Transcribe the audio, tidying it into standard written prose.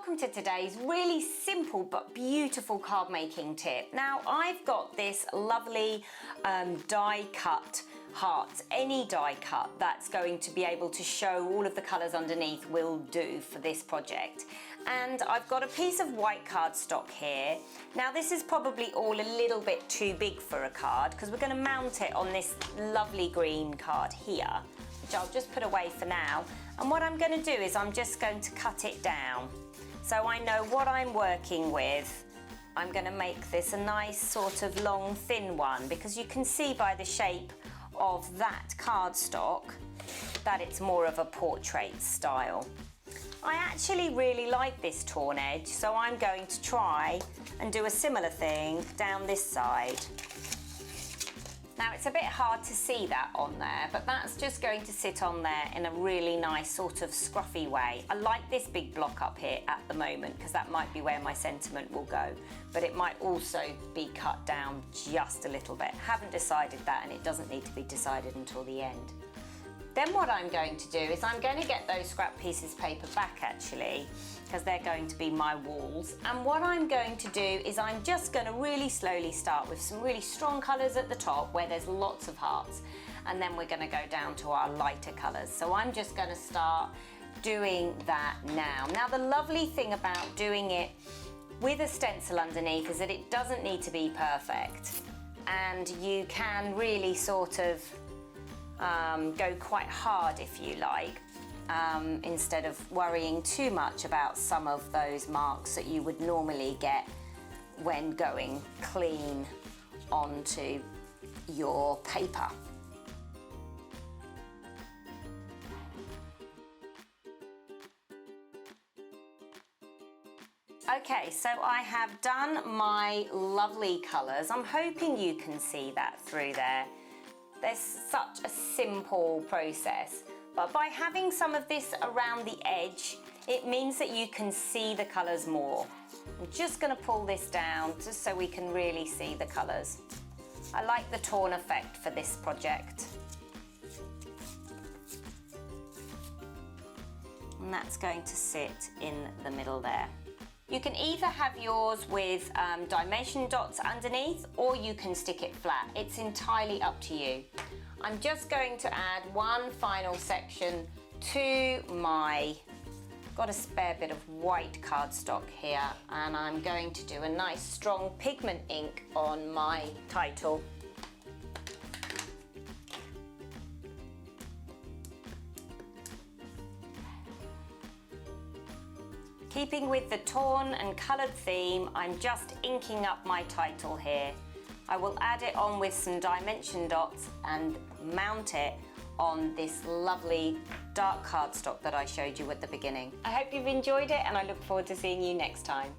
welcome to today's really simple but beautiful card making tip. Now I've got this lovely die cut heart, any die cut that's going to be able to show all of the colours underneath will do for this project. And I've got a piece of white cardstock here. Now this is probably all a little bit too big for a card because we're going to mount it on this lovely green card here, which I'll just put away for now. And what I'm going to do is I'm just going to cut it down so I know what I'm working with. I'm going to make this a nice sort of long thin one because you can see by the shape of that cardstock that it's more of a portrait style. I actually really like this torn edge, so I'm going to try and do a similar thing down this side. Now it's a bit hard to see that on there, but that's just going to sit on there in a really nice sort of scruffy way. I like this big block up here at the moment because that might be where my sentiment will go, but it might also be cut down just a little bit. Haven't decided that, and it doesn't need to be decided until the end. Then what I'm going to do is I'm going to get those scrap pieces of paper back actually, because they're going to be my walls. And what I'm going to do is I'm just going to really slowly start with some really strong colours at the top where there's lots of hearts, and then we're going to go down to our lighter colours. So I'm just going to start doing that now. Now the lovely thing about doing it with a stencil underneath is that it doesn't need to be perfect, and you can really sort of go quite hard if you like, instead of worrying too much about some of those marks that you would normally get when going clean onto your paper. Okay, so I have done my lovely colours. I'm hoping you can see that through there. There's such a simple process, but by having some of this around the edge, it means that you can see the colours more. I'm just going to pull this down just so we can really see the colours. I like the torn effect for this project. And that's going to sit in the middle there. You can either have yours with dimension dots underneath, or you can stick it flat. It's entirely up to you. I'm just going to add one final section to my, got a spare bit of white cardstock here, and I'm going to do a nice strong pigment ink on my title. Keeping with the torn and coloured theme, I'm just inking up my title here. I will add it on with some dimension dots and mount it on this lovely dark cardstock that I showed you at the beginning. I hope you've enjoyed it, and I look forward to seeing you next time.